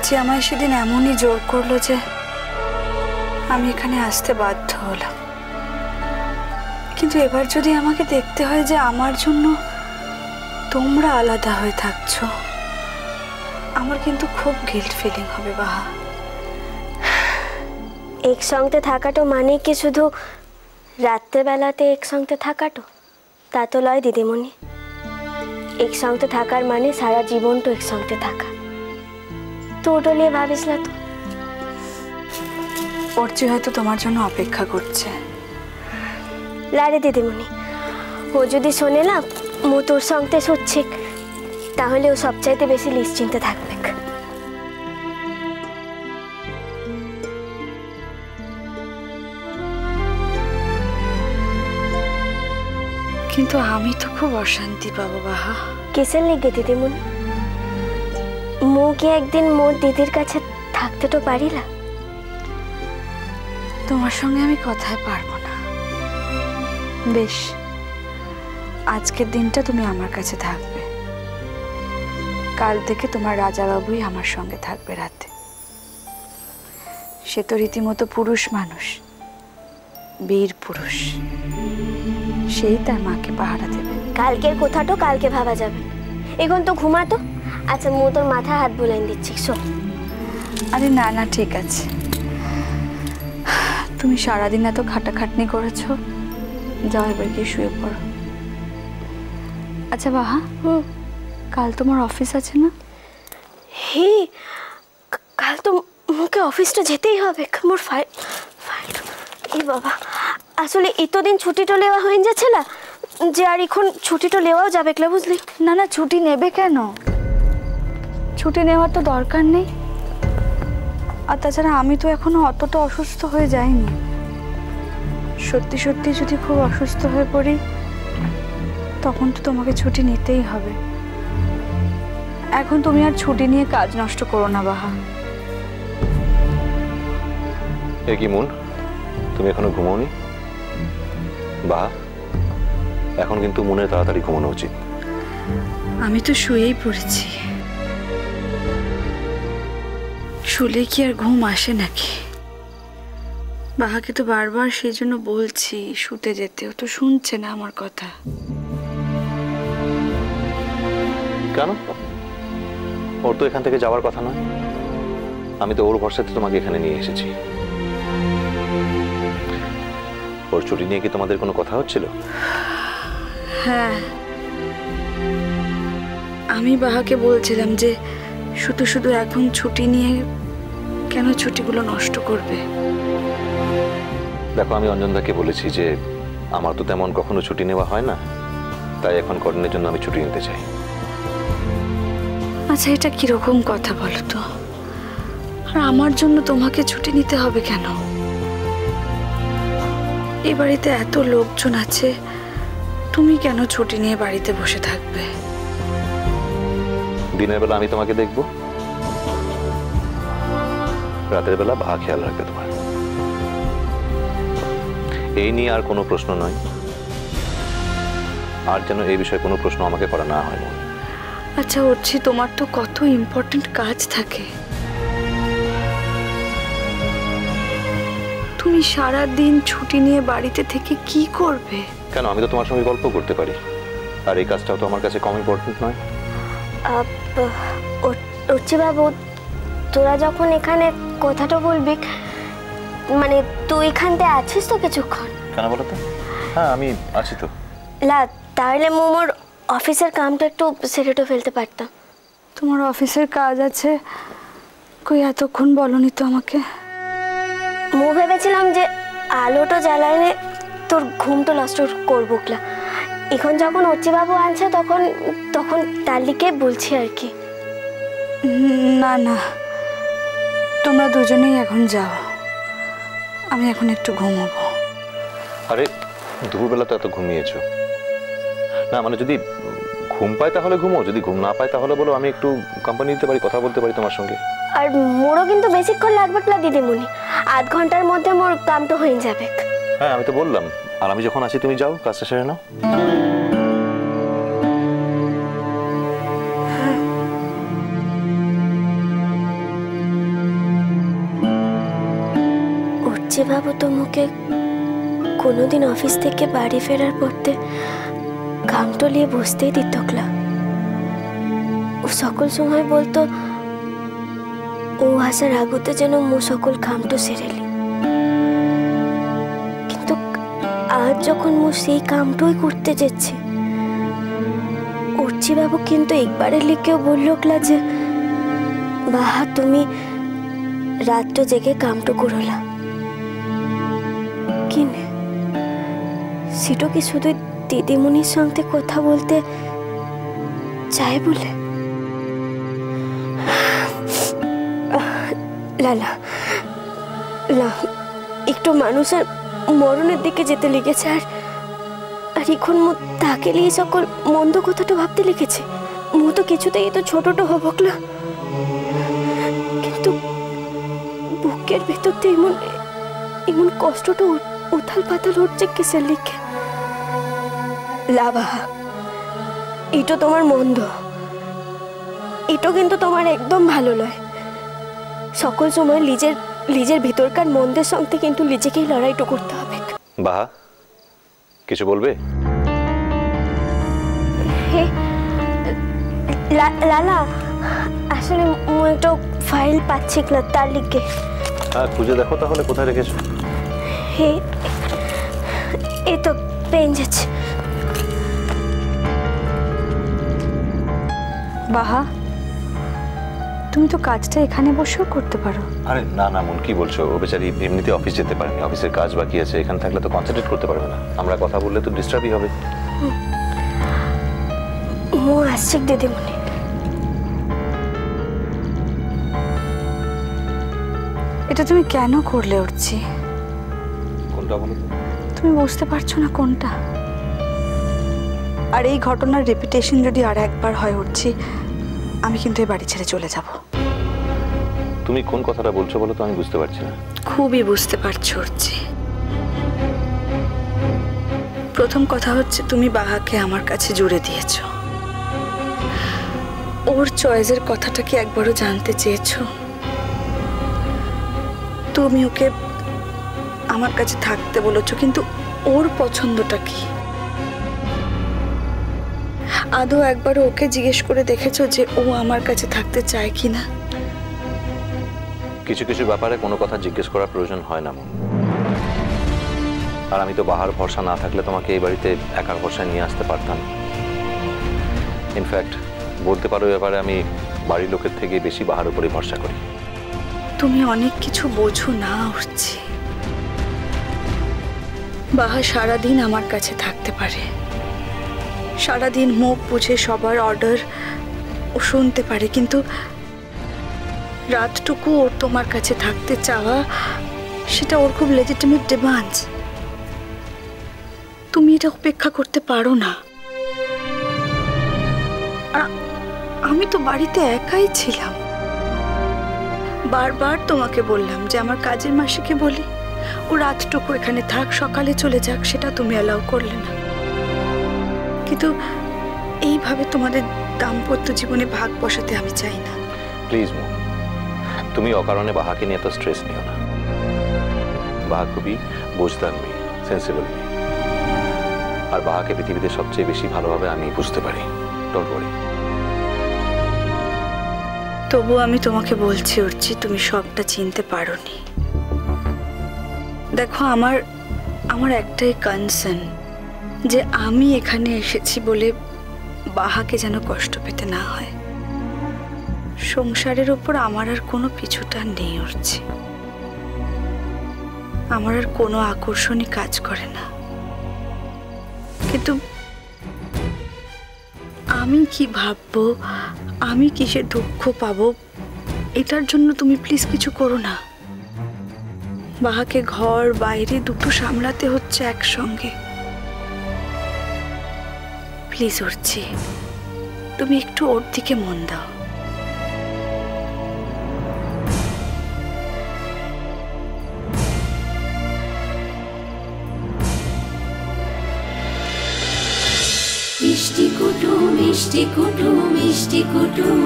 যে আমায় সেদিন এমনই জোর করলো যে আমি এখানে আসতে বাধ্য হলাম। কিন্তু এবার যদি আমাকে দেখতে হয় যে আমার জন্য তোমরা আলাদা হয়ে থাকছো, আমার কিন্তু খুব গিল্ট ফিলিং হবে বাহা। একসঙ্গে থাকাটো মানে কি শুধু রাত্রেবেলাতে একসঙ্গে থাকাটো? তা তো লয় দিদিমণি। একসঙ্গে থাকার মানে সারা জীবনটা একসঙ্গে থাকা। তো ওটা নিয়ে ভাবিস না তো। অর্চি হয়তো তোমার জন্য অপেক্ষা করছে। লারে দিদিমণি, ও যদি শোনে না মু তোর সঙ্গে শুচ্ছে, তাহলে ও সবচাইতে বেশি নিশ্চিন্তে থাকবে। কিন্তু আমি তো খুব অশান্তি পাবো বাহা। কিসের লেগে দিদিমণি? মু কি একদিন মোর দিদির কাছে থাকতে তো পারিলা? তোমার সঙ্গে আমি কথায় পারবো না। বেশ, আজকের দিনটা তুমি আমার কাছে থাকবে। কাল থেকে তোমার রাজাবাবুই আমার সঙ্গে থাকবে রাতে। সে তো রীতিমতো পুরুষ মানুষ, বীর পুরুষ। সেই তার মাকে পাহারা দেবে। কালকের কথাটা কালকে ভাবা যাবে, এখন তো ঘুমাতো। আচ্ছা, মু তোর মাথা হাত বুলাইন দিচ্ছি, শো। আরে না না, ঠিক আছে। তুমি সারাদিন এত খাটাখাটনি করেছো, যাও এবার গিয়ে শুয়ে পড়ো। আচ্ছা বাহা, কাল তোমার অফিস আছে না? হে, কাল তো মুকে অফিসটা যেতেই হবে। মোর ফাইল এই বাবা, আসলে এতদিন ছুটিটা নেওয়া হয়ে যাচ্ছে না যে আর এখন ছুটিটা নেওয়াও যাবে না, বুঝলি? না না, ছুটি নেবে কেন? ছুটি নেওয়ার তো দরকার নেই। আর তাছাড়া আমি তো এখনো অতটা অসুস্থ হয়ে যাইনি। সত্যি সত্যি যদি খুব অসুস্থ হয়ে পড়ি, তখন তো তোমাকে ছুটি নিতেই হবে। এখন তুমি আর ছুটি নিয়ে কাজ নষ্ট করো না বাহা। এ কি মন, তুমি এখনো ঘুমোনি? বাহা, এখন কিন্তু মনের তাড়াতাড়ি ঘুমানো উচিত। আমি তো শুয়েই পড়েছি। শুলে কি আর ঘুম আসে নাকি? বাহাকে তো বারবার সেই জন্য বলছি শুতে যেতে, ও তো শুনছে না আমার কথা। কেন? ওর তো এখান থেকে যাওয়ার কথা নয়। আমি তো ওর ভরসাতে তোমাকে এখানে নিয়ে এসেছি। ওর ছুটি নিয়ে কি তোমাদের কোনো কথা হচ্ছিল? হ্যাঁ, আমি বাহাকে বলছিলাম যে শুধু শুধু এখন ছুটি নিয়ে কেন ছুটিগুলো নষ্ট করবে। দেখো, আমি অঞ্জনদাকে বলেছি যে আমার তো তেমন কখনো ছুটি নেওয়া হয় না, তাই এখন কদিনের জন্য আমি ছুটি নিতে চাই। আচ্ছা, এটা কিরকম কথা বলো তো? আর আমার জন্য তোমাকে ছুটি নিতে হবে কেন? এই বাড়িতে এত লোকজন আছে, তুমি কেন ছুটি নিয়ে বাড়িতে বসে থাকবে? দিনের বেলা আমি তোমাকে দেখব, রাতের বেলা বাহা খেয়াল রাখবে তোমার। এই নিয়ে আর কোনো প্রশ্ন নয়। আর যেন এই বিষয়ে কোনো প্রশ্ন আমাকে করা না হয়। আচ্ছা অর্চি, তোমার তো কত ইম্পর্টেন্ট কাজ থাকে। তুমি সারা দিন ছুটি নিয়ে বাড়িতে থেকে কি করবে? কেন, আমি তো তোমার সঙ্গে গল্প করতে পারি। আর এই কাজটাও তো আমার কাছে কম ইম্পর্টেন্ট নয়। অর্চি বাবু, তোরা যখন এখানে কথাটা বলবি, মানে তুই এখানতে আছিস তো কিছুক্ষণ? কেন বলো তো? হ্যাঁ, আমি আছি তো। লা, তাহলে মোর অফিসের কামটা একটু সেরেটো ফেলতে পারতাম। তোমার অফিসের কাজ আছে? কই এতক্ষণ বলনি তো আমাকে। মু ভেবেছিলাম যে আলোটা জ্বালাইনে তোর ঘুমটা নষ্ট করবো না। এখন যখন অর্চি বাবু আনছে তখন তখন তার লিগে বলছি আর কি। না না, তোমরা দুজনেই এখন যাও, আমি এখন একটু ঘুমাবো। আরে দুপুরবেলা তো এত ঘুমিয়েছো না? মানে যদি ঘুম পায় তাহলে ঘুমো, যদি ঘুম না পায় তাহলে বলো, আমি একটু কোম্পানি দিতে পারি, কথা বলতে পারি তোমার সঙ্গে। আর মোরও কিন্তু বেশিক্ষণ লাগবে না দিদিমণি, আধ ঘন্টার মধ্যে মোর কামটা হয়ে যাবে। হ্যাঁ, আমি তো বললাম। আর আমি যখন আসি তুমি যাও, কাজটা সেরে নাও। বাবু তো মুখে কোনোদিন অফিস থেকে বাড়ি ফেরার পরতে কামটো নিয়ে বসতেই দিত ক্লা। ও সকল সময় বলতো ও আসার আগতে যেন মু সকল কামটো সেরেলি। কিন্তু আজ যখন মু সেই কামটোই করতে যাচ্ছি, উর্চি বাবু কিন্তু একবারের লিখেও বলল ক্লা যে বাহা তুমি রাত্র জেগে কামটো করলা কিনে। সেটা কি শুধু দিদিমণির সঙ্গে কথা বলতে চায় বলে? লালা না, একটু মানুষের মরণের দিকে যেতে লেগেছে, আর এখন মু তাকে নিয়ে সকল মন্দ কথাটা ভাবতে লিখেছে। মু তো কিছুতেই তো ছোটটা হবক না, কিন্তু বুকের ভেতরতে এমন এমন কষ্টটা উথাল পাতাল উঠছে কিসের লিখে? লাভা, এটা তোমার মন্দ, এটা কিন্তু তোমার একদম ভালো নয়। সকল সময় নিজের ভিতরকার মন্দের সঙ্গে কিন্তু নিজেকেই লড়াইটা করতে হবে। বাহা, কিছু বলবে? লালা, আসলে মু একটা ফাইল পাচ্ছি না, তার লিখে। হ্যাঁ, খুঁজে দেখো তাহলে কোথায় রেখেছো। এই তো পেন যাচ্ছে। বাহা, তুমি তো কাজটা এখানে বসেও করতে পারো। আরে না না মন, কি বলছো? ও বেচারি এমনিতে অফিস যেতে পারেনি, অফিসের কাজ বাকি আছে, এখানে থাকলে তো কনসেন্ট্রেট করতে পারবে না। আমরা কথা বললে তো ডিস্টার্বই হবে। মু আসছি দিদিমণি। এটা তুমি কেন করলে উঠছি? কোনটা বলো? তুমি বুঝতে পারছো না কোনটা? আর এই ঘটনার রেপিটেশন যদি আর একবার হয় উঠছি, আমি কিন্তু এই বাড়ি ছেড়ে চলে যাব। তুমি কোন কথাটা বলছো বলো তো, আমি বুঝতে পারছি না। খুবই বুঝতে পারছো উঠছি। প্রথম কথা হচ্ছে, তুমি বাহাকে আমার কাছে জুড়ে দিয়েছো। ওর চয়েসের কথাটা কি একবারও জানতে চেয়েছো? তুমি ওকে আমার কাছে থাকতে বলেছো, কিন্তু ওর পছন্দটা কি? আদৌ একবার ওকে জিজ্ঞেস করে দেখেছো যে ও আমার কাছে থাকতে চায় কিনা? কিছু কিছু ব্যাপারে কোনো কথা জিজ্ঞেস করার প্রয়োজন হয় না মন। আর আমি তো বাহার ভরসা না থাকলে তোমাকে এই বাড়িতে একার ভরসায় নিয়ে আসতে পারতাম। ইনফ্যাক্ট বলতে পারো ব্যাপারে আমি বাড়ির লোকের থেকে বেশি বাহার উপরে ভরসা করি। তুমি অনেক কিছু বোঝো না উঠছি। বাহা সারাদিন আমার কাছে থাকতে পারে, সারাদিন মুখ বুঝে সবার অর্ডার ও শুনতে পারে, কিন্তু রাতটুকু ওর তোমার কাছে থাকতে চাওয়া, সেটা ওর খুব লেজিটিমেট ডিমান্ডস। তুমি এটা উপেক্ষা করতে পারো না। আমি তো বাড়িতে একাই ছিলাম। বারবার তোমাকে বললাম যে আমার কাজের মাসিকে বলি ও রাতটুকু এখানে থাক, সকালে চলে যাক, সেটা তুমি অ্যালাউ করলে না। কিন্তু এইভাবে তোমাদের দাম্পত্য জীবনে ভাগ বসাতে আমি চাই না। প্লিজ মন, তুমি অকারণে বাহাকে নিয়ে এত স্ট্রেস নিও না। বাহা খুবই বুঝদার মেয়ে, সেন্সিবল মেয়ে। আর বাহাকে পৃথিবীতে সবচেয়ে বেশি ভালোভাবে আমি বুঝতে পারি। Don't worry. তবু আমি তোমাকে বলছি উঠছি, তুমি সবটা চিনতে পারোনি। দেখো, আমার একটাই কনসার্ন যে আমি এখানে এসেছি বলে বাহাকে যেন কষ্ট পেতে না হয়। সংসারের উপর আমার আর কোনো পিছুটা নেই উঠছি। আমার আর কোনো আকর্ষণই কাজ করে না। কিন্তু আমি কি ভাববো, আমি কিসের দুঃখ পাবো, এটার জন্য তুমি প্লিজ কিছু করো না। বাহাকে ঘর বাইরে দুটো সামলাতে হচ্ছে একসঙ্গে। প্লিজ উঠছি, তুমি একটু ওর দিকে মন দাও। মিষ্টি কুটুম মিষ্টি কুটুম মিষ্টি কুটুম।